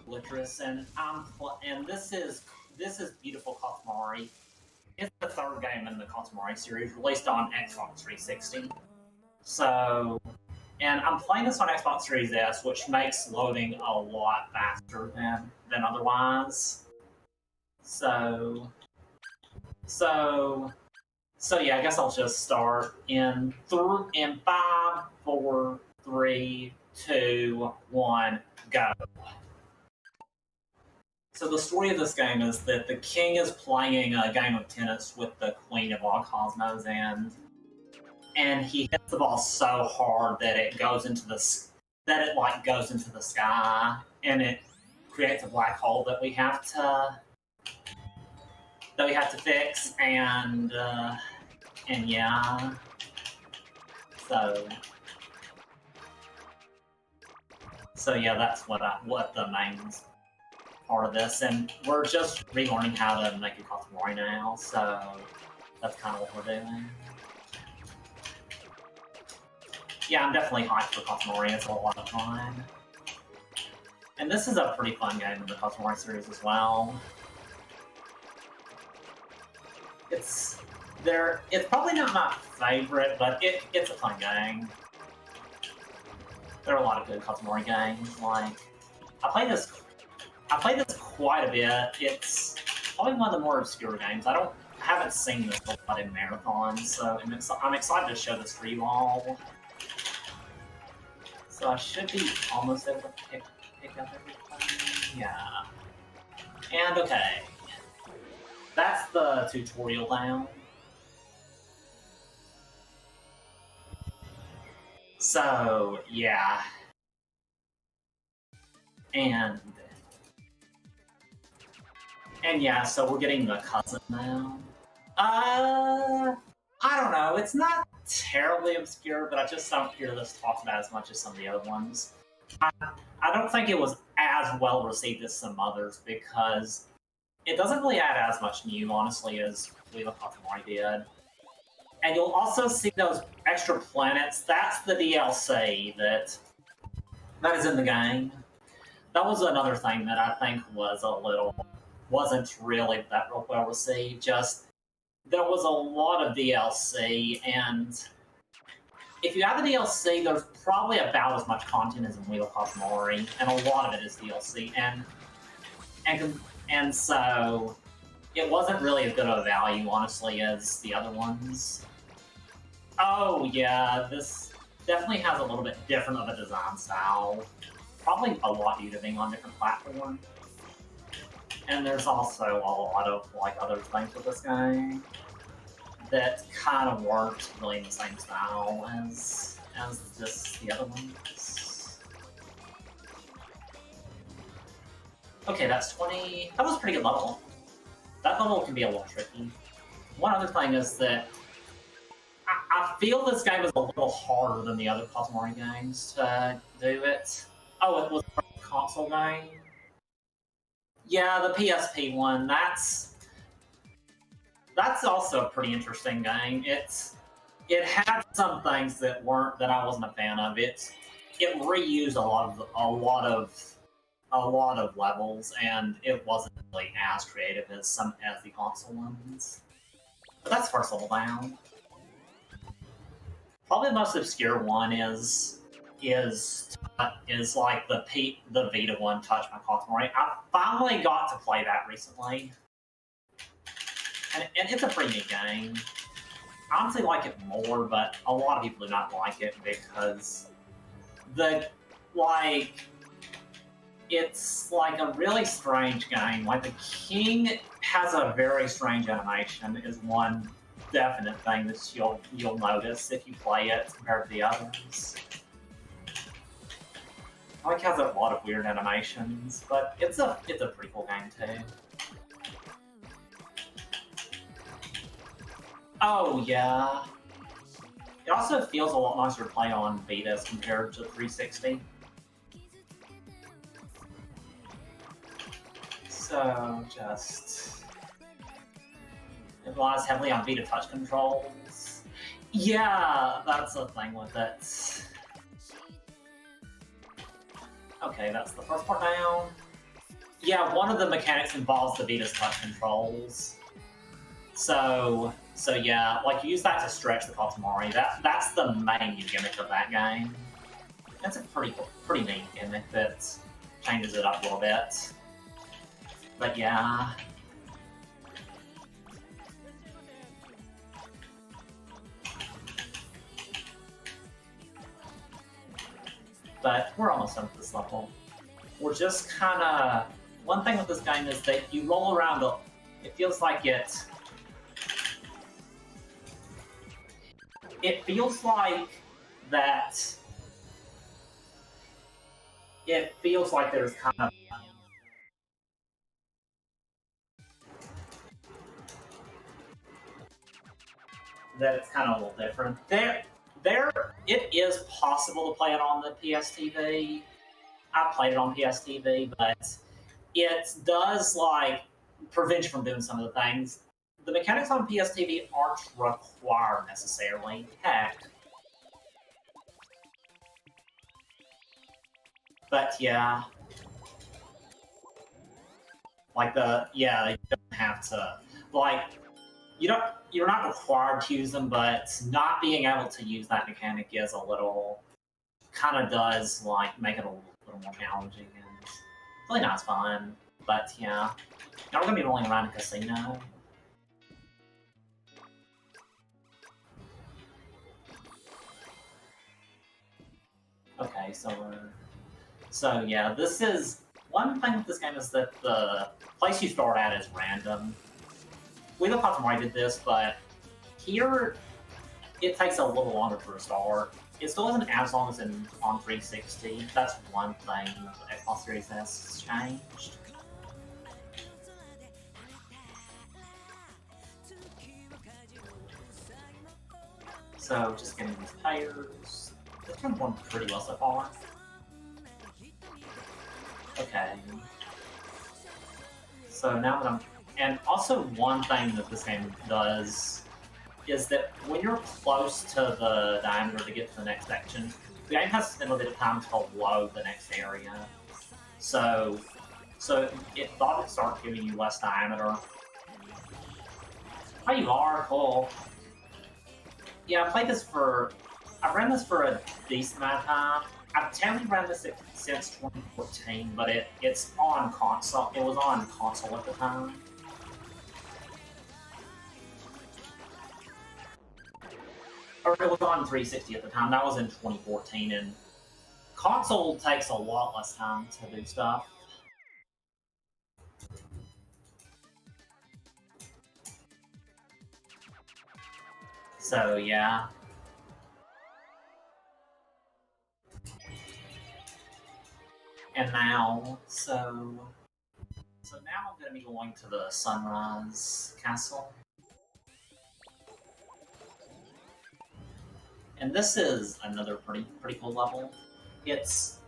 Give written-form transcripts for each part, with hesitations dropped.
garbitheglitcheress, and this is beautiful Katamari. It's the third game in the Katamari series, released on Xbox 360. So, and I'm playing this on Xbox Series S, which makes loading a lot faster than otherwise. So, so, so yeah, I guess I'll just start in 5, 4, 3, 2, 1, go. So the story of this game is that the king is playing a game of tennis with the queen of all cosmos, and he hits the ball so hard that it goes into goes into the sky, and it creates a black hole that we have to fix, and yeah, so yeah, that's what the main part of this, and we're just relearning how to make a Katamari now, so that's kind of what we're doing. Yeah, I'm definitely hyped for Katamari. It's a lot of fun. And this is a pretty fun game in the Katamari series as well. It's probably not my favorite, but it's a fun game. There are a lot of good Katamari games. Like, I played this quite a bit. It's probably one of the more obscure games. I haven't seen this a lot in marathons, so I'm excited to show this for you all. So I should be almost able to pick up everything. Yeah. And okay. That's the tutorial down. So, yeah. And yeah, so we're getting the cousin now. I don't know. It's not terribly obscure, but I just don't hear this talked about as much as some of the other ones. I don't think it was as well received as some others because it doesn't really add as much new, honestly, as We Love Katamari did. And you'll also see those extra planets. That's the DLC that is in the game. That was another thing that I think wasn't really that real well received. Just there was a lot of DLC, and if you have the DLC, there's probably about as much content as in Wheel of Katamari, and a lot of it is DLC, and so it wasn't really as good of a value, honestly, as the other ones. Oh yeah, this definitely has a little bit different of a design style. Probably a lot due to being on different platforms. And there's also a lot of other things with this game that kind of weren't really in the same style as the other ones. Okay, that's 20. That was a pretty good level. That level can be a little tricky. One other thing is that I feel this game is a little harder than the other Katamari games to do it. Oh, it was a console game? Yeah, the PSP one. That's also a pretty interesting game. It had some things that I wasn't a fan of. It reused a lot of levels, and it wasn't really as creative as the console ones. But that's first level down. Probably the most obscure one is like the Vita one, Touch My Katamari. I finally got to play that recently, and it's a pretty neat game. I honestly like it more, but a lot of people do not like it because it's like a really strange game. Like, the king has a very strange animation, is one definite thing that you'll notice if you play it compared to the others. Like, has a lot of weird animations, but it's a pretty cool game too. Oh yeah. It also feels a lot nicer to play on Vita as compared to 360. So it relies heavily on Vita touch controls. Yeah, that's the thing with it. Okay, that's the first part down. Yeah, one of the mechanics involves the Vita's touch controls. So yeah, like use that to stretch the Katamari. That's the main gimmick of that game. That's a pretty neat gimmick that changes it up a little bit. But yeah. But we're almost done with this level. We're just kind of... One thing with this game is that you roll around, it feels like it feels like that... It feels like there's kind of... That it's kind of a little different. It is possible to play it on the PSTV. I played it on PSTV, but it does like prevent you from doing some of the things. The mechanics on PSTV aren't required necessarily. Heck. But yeah. Like you don't have to like you're not required to use them, but not being able to use that mechanic is a little kind of does like make it a little more challenging and really not as fun. But yeah. Now we're gonna be rolling around a casino. Okay, so yeah, this is one thing with this game is that the place you start at is random. We love Katamari did this, but here it takes a little longer to restart. It still isn't as long as on 360. That's one thing the Xbox Series S has changed. So just getting these tires. This one's going pretty well so far. Okay. So now that I'm... And also one thing that this game does is that when you're close to the diameter to get to the next section, the game has to spend a bit of time to load the next area. So it thought it'd start giving you less diameter. Oh, you are? Cool. Yeah, I've ran this for a decent amount of time. I've technically ran this since 2014, but it's on console. It was on console at the time. Or it was on 360 at the time. That was in 2014, and console takes a lot less time to do stuff. So yeah. And now, so now I'm going to be going to the Sunrise Castle. And this is another pretty cool level. It's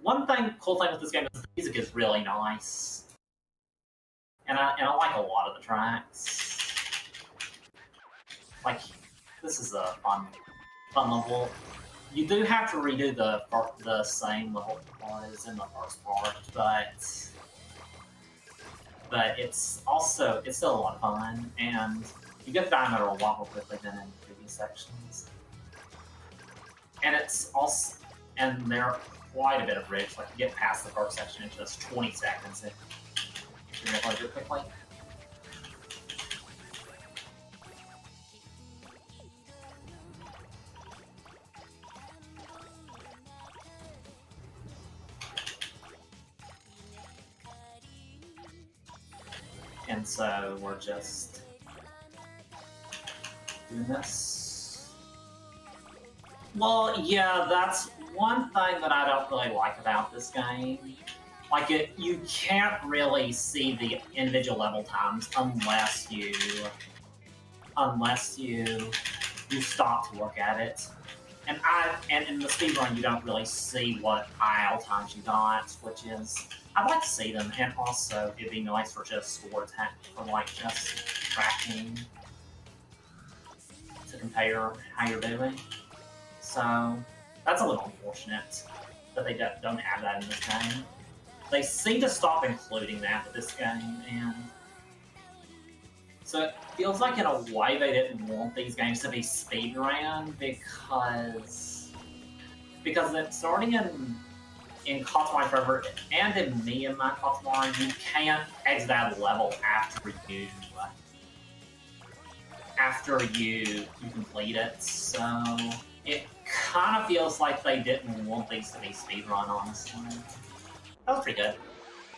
cool thing with this game is the music is really nice, and I like a lot of the tracks. Like this is a fun level. You do have to redo the same level part as in the first part, but it's still a lot of fun, and you get the diameter a lot more quickly than in previous sections. And they're quite a bit of bridge. Like you get past the first section in just 20 seconds if you're able to do it quickly. And so we're just doing this. Well, yeah, that's one thing that I don't really like about this game. Like you can't really see the individual level times unless you stop to look at it. And in the speedrun you don't really see what IL times you got, which is I'd like to see them, and also it'd be nice for just score attack for like just tracking to compare how you're doing. So that's a little unfortunate that they don't add that in this game. They seem to stop including that with this game, and so it feels like in a way they didn't want these games to be speedrun because it's starting in Katamari Forever and in me and my Katamari, you can't exit that level after you complete it. So it kind of feels like they didn't want these to be speedrun, honestly. That was pretty good.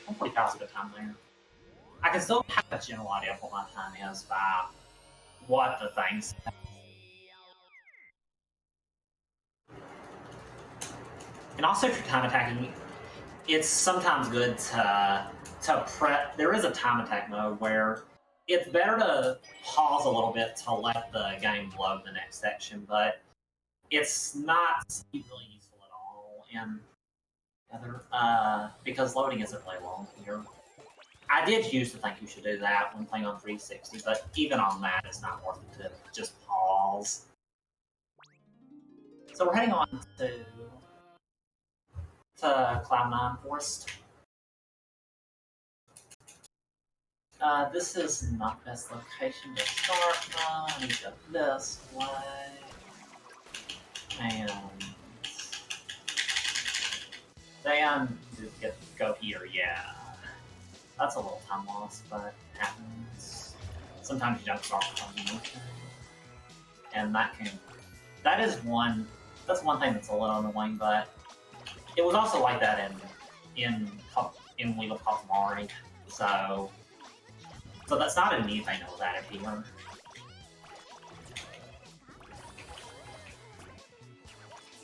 I'm pretty proud of a good time there. I can still have a general idea of what my time is by what the things. And also for time attacking, it's sometimes good to prep. There is a time attack mode where it's better to pause a little bit to let the game load the next section, but it's not really useful at all. And because loading isn't really long here. I did used to think you should do that when playing on 360, but even on that, it's not worth it to just pause. So we're heading on to Cloud9 Forest. This is not the best location to start from. I need to go this way. And then go here, yeah. That's a little time loss, but it happens. Sometimes you don't start from the motion. And that's one thing that's a little annoying, but it was also like that in League of Katamari, so that's not a new thing that was added here.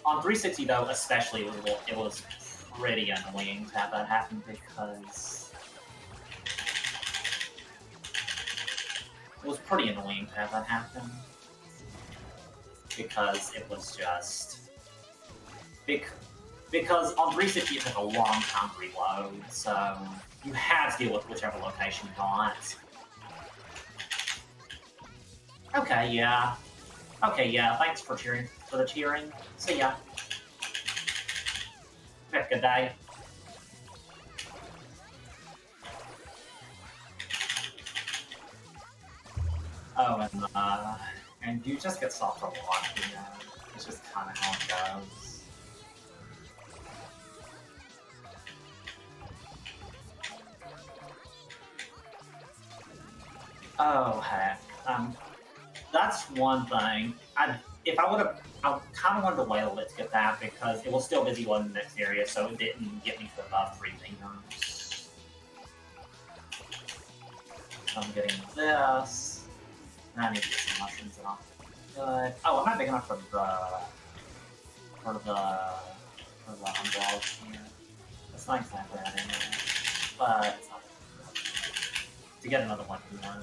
On 360 though, especially, it was pretty annoying to have that happen because it was pretty annoying to have that happen because it was just because on 360 it took a long time to reload, so you had to deal with whichever location you got. Okay, yeah. Thanks for the cheering. See ya. Have a good day. Oh, and you just get soft a lot, you know. It's just kind of how it goes. Oh heck. That's one thing. I kind of wanted to wait a little bit to get that because it was still busy one in the next area, so it didn't get me to above 3 fingers. So I'm getting this. And I need to get some mushrooms in off. Good. Oh, I'm not big enough for the umbrellas here. That's not exactly that anyway. But it's not to get another one here.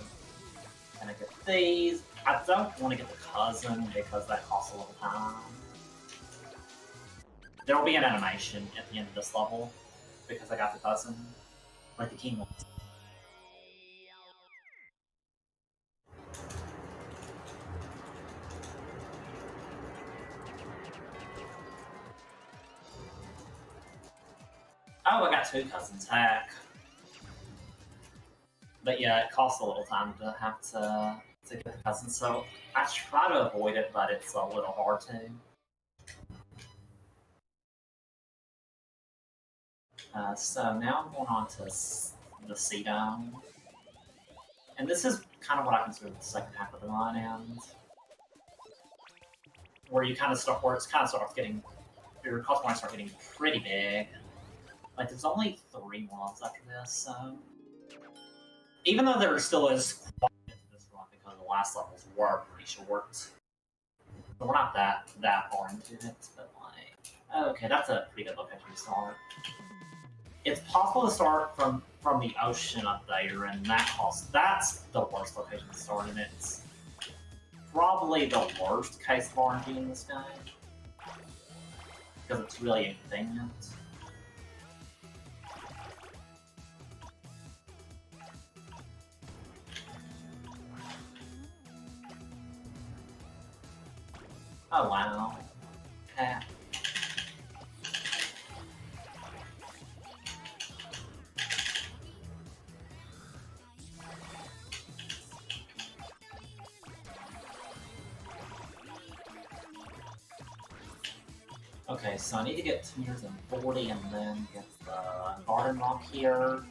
And I get these. I don't want to get the cousin because that costs a little time. There will be an animation at the end of this level because I got the cousin, like the king one. Oh, I got 2 cousins. Heck. But yeah, it costs a little time to have to get the cousin, so I try to avoid it, but it's a little hard to. So now I'm going on to the Sea Dome. And this is kind of what I consider the second half of the run, and where it kind of starts getting, your Katamari start getting pretty big. Like, there's only 3 more levels after this, so even though there still is quite a bit to this run because the last levels were pretty short, so we're not that far into it. But like, okay, that's a pretty good location to start. It's possible to start from the ocean up there, and that's the worst location to start, and it's probably the worst case of RNG in this game because it's really inconvenient. Oh wow. Okay, so I need to get 2 meters and 40 and then get the garden rock here.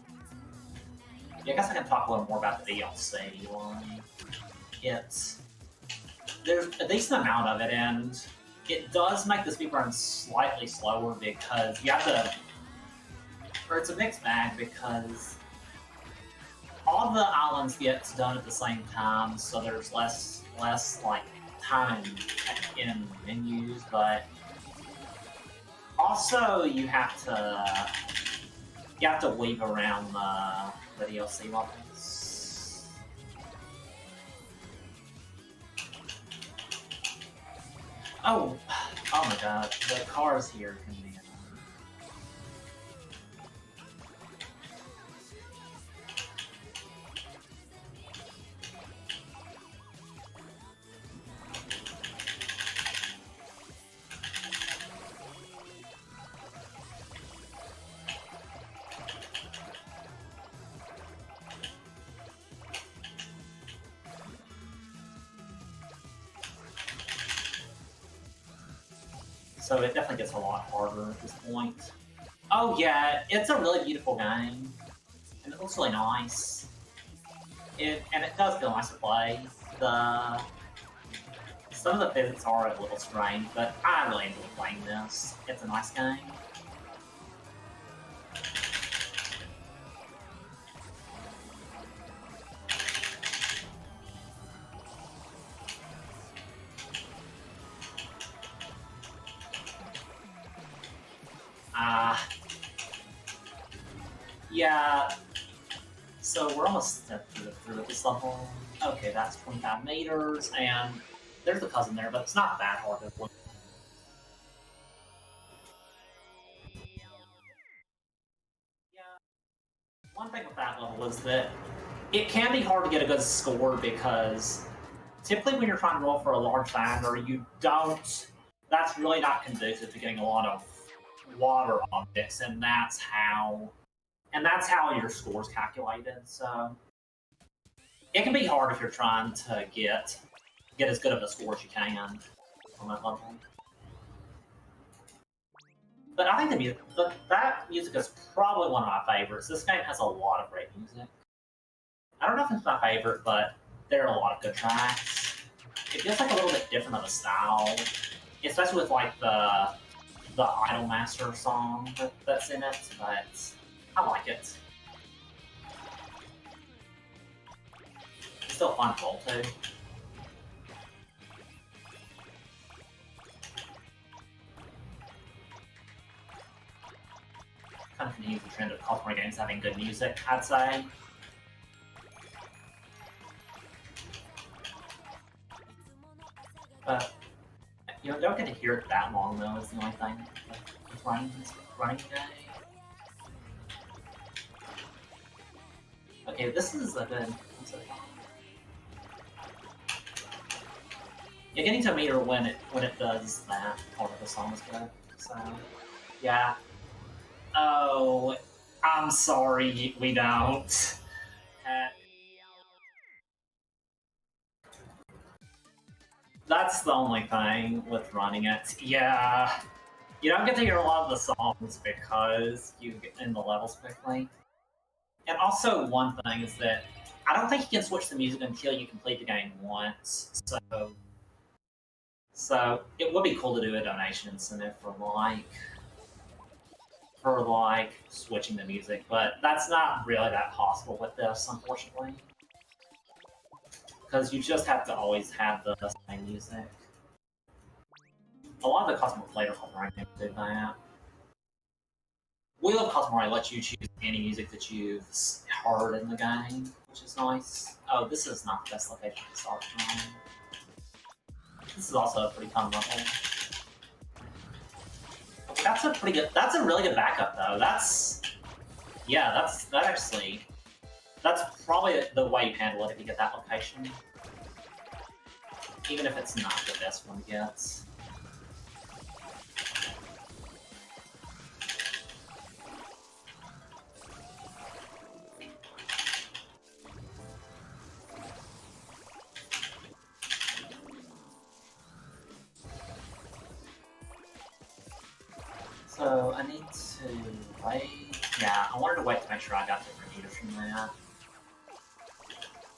Yeah, I guess I can talk a little more about the DLC one. There's a decent amount of it, and it does make the speed run slightly slower because you have to, or it's a mixed bag because all the islands get done at the same time, so there's less like time in menus, but also you have to weave around the DLC levels. Oh my god, the cars here can be annoying. So it definitely gets a lot harder at this point. Oh yeah, it's a really beautiful game, and it looks really nice. And it does feel nice to play. Some of the physics are a little strange, but I really enjoy playing this. It's a nice game. Yeah, so we're almost through this level. Okay, that's 25 meters, and there's a cousin there, but it's not that hard to avoid. Yeah, one thing with that level is that it can be hard to get a good score because typically when you're trying to roll for a large diameter, you don't. That's really not conducive to getting a lot of water objects, and that's how your score's calculated. So it can be hard if you're trying to get as good of a score as you can on that level. But I think that music is probably one of my favorites. This game has a lot of great music. I don't know if it's my favorite, but there are a lot of good tracks. It feels like a little bit different of a style, especially with like the Idolmaster song that's in it. But I like it. It's still fun to roll too. Kind of continues the trend of Katamari games having good music, I'd say. But you know, don't get to hear it that long though. Is the only thing with running today. Okay, this is a good. Yeah, getting to a meter when it does that part of the song is good. So yeah. Oh, I'm sorry, we don't. That's the only thing with running it. Yeah, you don't get to hear a lot of the songs because you get in the levels quickly. And also, one thing is that I don't think you can switch the music until you complete the game once. So it would be cool to do a donation incentive for switching the music, but that's not really that possible with this, unfortunately. Because you just have to always have the same music. A lot of the custom later Katamari games do that. Wheel of Katamari lets you choose any music that you've heard in the game, which is nice. Oh, this is not the best location to start from. This is also a pretty fun level. That's a really good backup though. That's probably the way you handle it if you get that location. Even if it's not the best one to get. So I need to wait. Yeah, I wanted to wait to make sure I got different meters from that.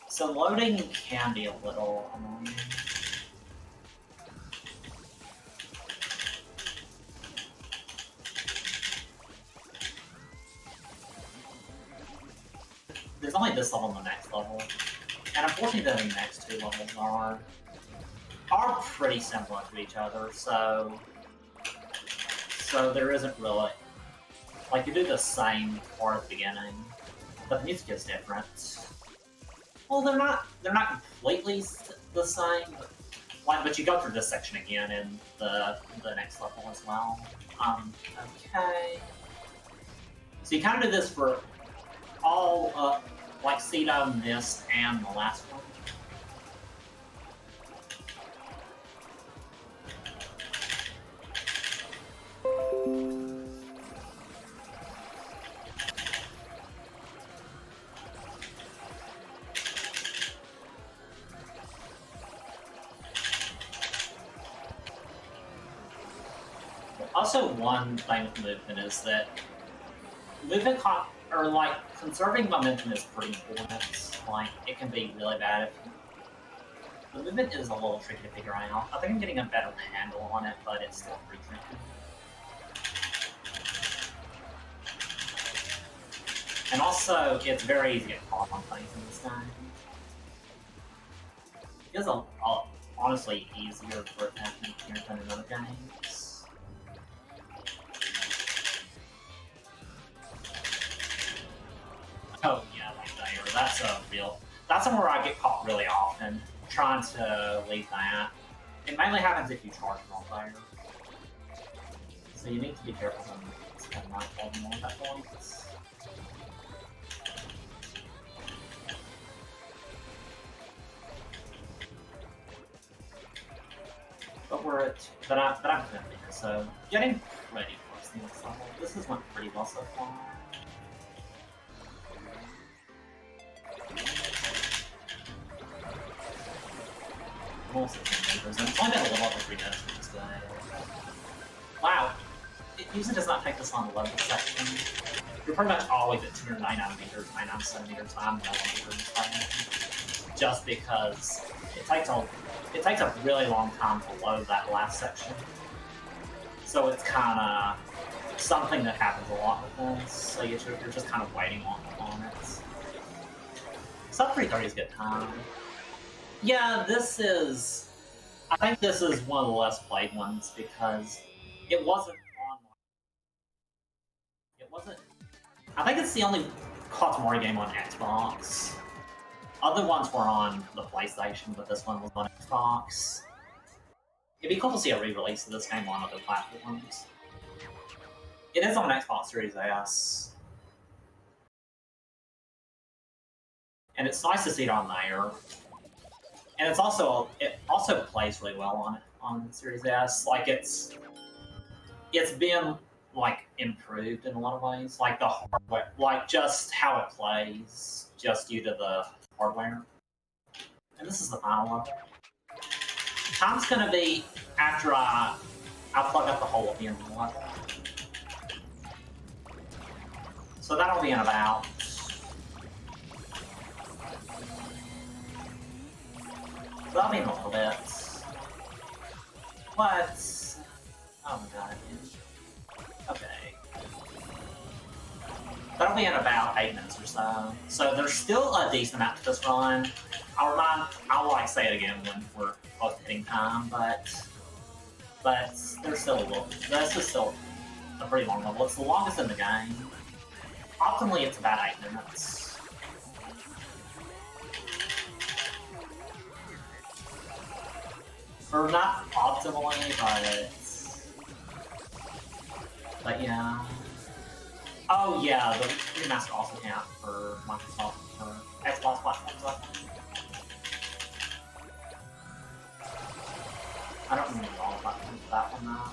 So loading can be a little annoying. There's only this level and the next level. And unfortunately the next two levels are pretty similar to each other, so there isn't really, like, you do the same part at the beginning, but the music is different. Well, they're not completely the same, but you go through this section again in the next level as well. Okay. So you kind of do this for all, like Cedo, Mist, and the last one. Also, one thing with movement is that movement or like conserving momentum is pretty important. Like, it can be really bad if the movement is a little tricky to figure out. I think I'm getting a better handle on it, but it's still pretty tricky. And also, it's very easy to get caught on things in this game. It is honestly easier for attacking here than in other games. Oh yeah, like there. That's somewhere I get caught really often, trying to leave that. It mainly happens if you charge wrong there. So you need to be careful when not falling more at that point. But I'm gonna be here, so getting pretty close to this level. This has went pretty well so far. Almost 15 meters, and it's only been a little over 3 minutes for this guy. Wow, it usually does not take this long to load the section. You're pretty much always at 299 meters, 99 centimeters, 9 millimeters, just because it takes a really long time to load that last section. So it's kind of something that happens a lot with this. So you're just kind of waiting on it. Sub 330 is a good time. Yeah, I think this is one of the less played ones because it wasn't on. I think it's the only Katamari game on Xbox. Other ones were on the PlayStation, but this one was on Xbox. It'd be cool to see a re-release of this game on other platforms. It is on Xbox Series S. And it's nice to see it on there. And it also plays really well on Series S. Like it's been like improved in a lot of ways. Like the hardware, like just how it plays, just due to the hardware. And this is the final level. Time's gonna be after I plug up the hole at the end of the level. So that'll be in about. That'll be in a little bit. But oh my god. Okay. That'll be in about 8 minutes or so. So there's still a decent amount to this run. I'll like say it again when we're close to hitting time, but there's still a little. This is still a pretty long level. It's the longest in the game. Optimally, it's about 8 minutes. Or not optimally, but yeah. Oh yeah, the remaster also count for Microsoft for Xbox platforms. I don't remember all the platforms for that one now.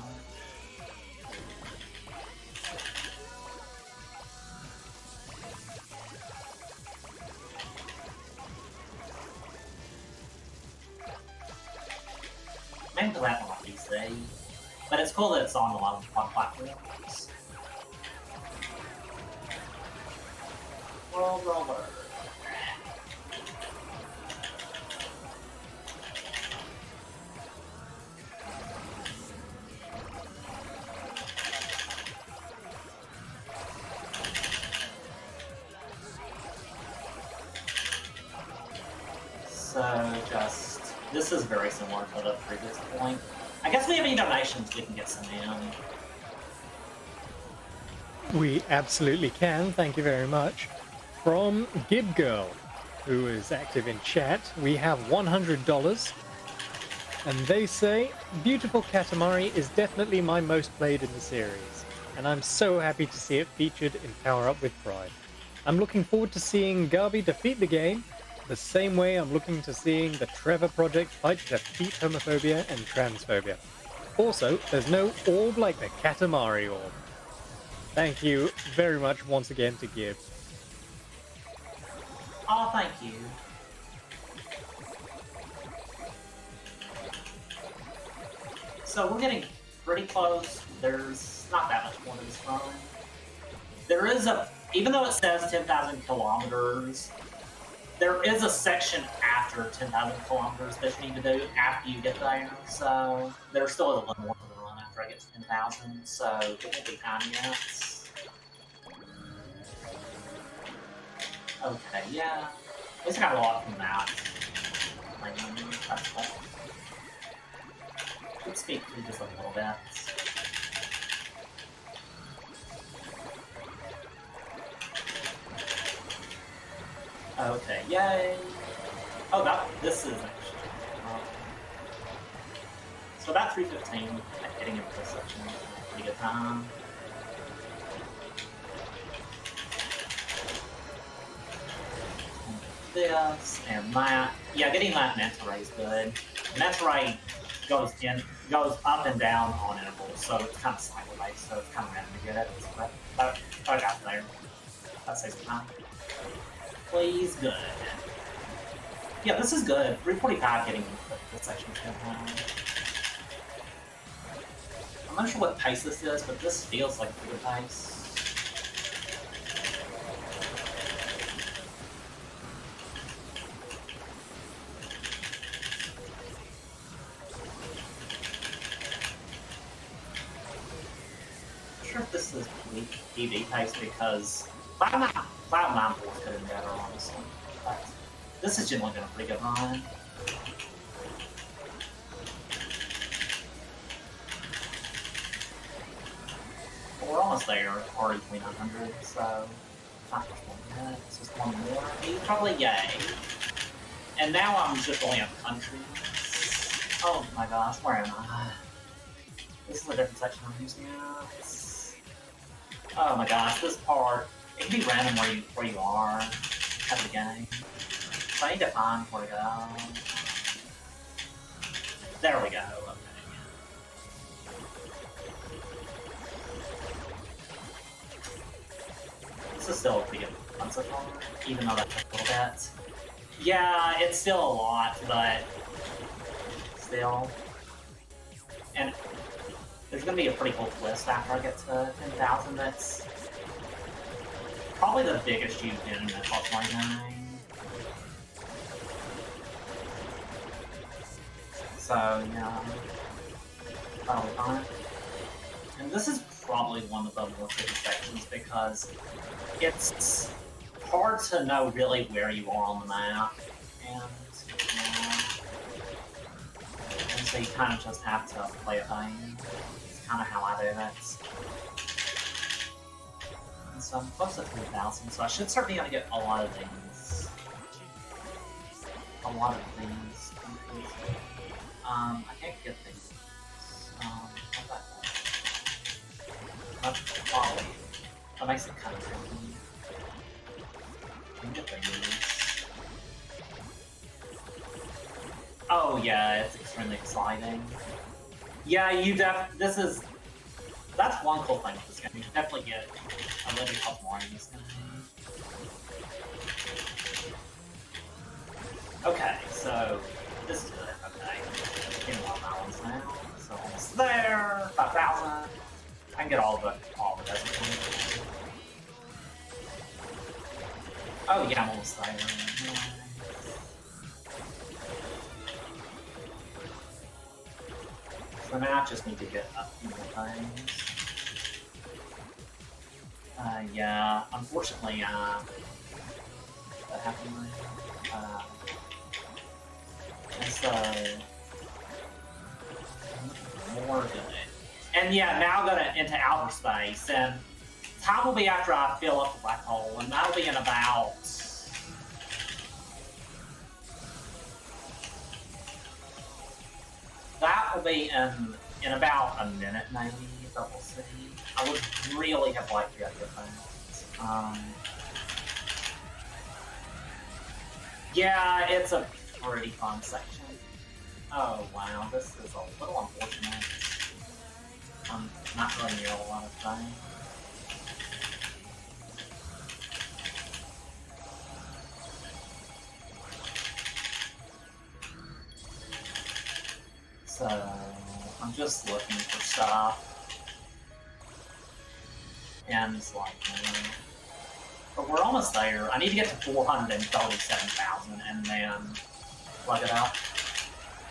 Maybe the that one on PC. But it's cool that it's on a lot of platforms. World Roller. So this is very similar to the previous point. I guess we have any donations we can get some in. We absolutely can, thank you very much. From Gib Girl, who is active in chat, we have $100. And they say, beautiful Katamari is definitely my most played in the series, and I'm so happy to see it featured in Power Up with Pride. I'm looking forward to seeing Garby defeat the game, the same way I'm looking to seeing the Trevor Project fight to defeat homophobia and transphobia. Also, there's no orb like the Katamari orb. Thank you very much once again to Gib. Oh, thank you. So we're getting pretty close. There's not that much more to this run. There is even though it says 10,000 kilometers, there is a section after 10,000 kilometers that you need to do after you get there. So there still is a little more to the run after I get to 10,000. So it won't be time yet. Okay, yeah. At least I got a lot from that. Let's speak through just a little bit. Okay, yay! Oh, this is actually... so about 3:15, getting into this section, pretty good time. This and that. Yeah, getting that Manta Ray is good. Manta Ray goes up and down on intervals, so it's kind of sideways, so it's kind of random to get it. But I got there. That saves time. Please, good. Yeah, this is good. 3:45 getting the section 10 time. I'm not sure what pace this is, but this feels like a good pace. If this is PV pace because Cloud 9 Force could have been better, honestly. But this has generally been a pretty good run. But we're almost there, already 2900, so not much more than that. It's just one more. Probably yay. And now I'm just only on countries. Oh my gosh, where am I? This is a different section I'm using now. Oh my gosh, this part, it can be random where you are at the game. So I need to find where to go. There we go, okay. This is still a pretty good run so far, even though that took a little bit. Yeah, it's still a lot, but still. And there's going to be a pretty cool twist after I get to 10,000 that's probably the biggest you've been in the top 29. So, yeah, that'll be fine. And this is probably one of the more tricky sections because it's hard to know really where you are on the map. And so you kind of just have to play it by ear. It's kind of how I do it. And so I'm close to 3,000, so I should start being able to get a lot of things. I can't get these. How's that going? That's quality. That makes it kind of tricky. I can get these. Oh yeah, it's extremely exciting. Yeah, that's one cool thing with this game. You can definitely get a little bit more in this game. Okay, so this is good. Okay, getting a lot of balance now. So almost almost there. 5,000. I can get all of it. Oh yeah, I'm almost there. So now I just need to get a few more things. Yeah, unfortunately, that happened. And so more good. And yeah, now going into outer space, and time will be after I fill up the black hole, and that'll be in about in about a minute, maybe. But we'll see. I would really have liked to get that. Yeah, it's a pretty fun section. Oh wow, this is a little unfortunate. I'm not really near a lot of things. So I'm just looking for stuff. And it's like, but we're almost there. I need to get to 437,000 and then plug it up.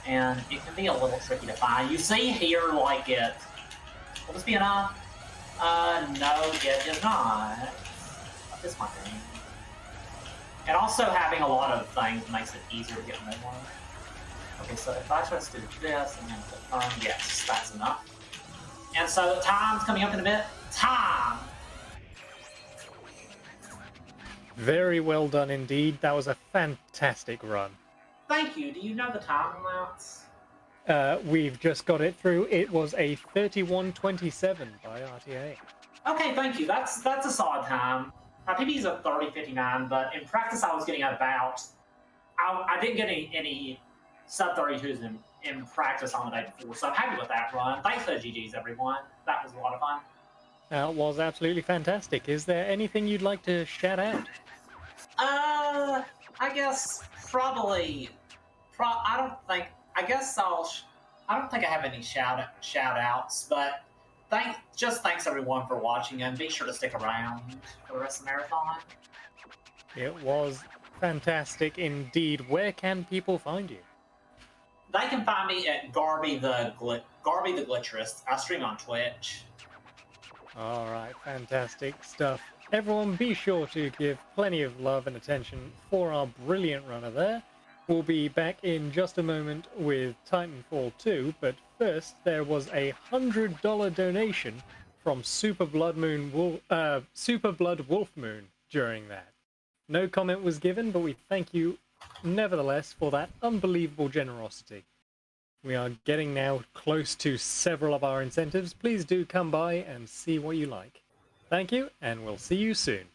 And it can be a little tricky to find. You see here, like it. Will this be enough? No, it is not. This might be. And also having a lot of things makes it easier to get more. Okay, so if I just do this and then confirm, yes, that's enough. And so time's coming up in a bit. Time! Very well done indeed. That was a fantastic run. Thank you. Do you know the time amounts? We've just got it through. It was a 31:27 by RTA. Okay, thank you. That's a solid time. My PB is a 30:59, but in practice I was getting at about. I didn't get any sub 32s in practice on the day before, so I'm happy with that run. Thanks for the GGs, everyone. That was a lot of fun. That was absolutely fantastic. Is there anything you'd like to shout out? I guess probably. I don't think I have any shout outs, but thanks everyone for watching, and be sure to stick around for the rest of the marathon. It was fantastic indeed. Where can people find you? They can find me at Garby the Glitcheress. I stream on Twitch. All right, fantastic stuff. Everyone, be sure to give plenty of love and attention for our brilliant runner there. We'll be back in just a moment with Titanfall 2, but first there was a $100 donation from Super Blood Wolf Moon during that. No comment was given, but we thank you nevertheless for that unbelievable generosity. We are getting now close to several of our incentives. Please do come by and see what you like. Thank you, and we'll see you soon.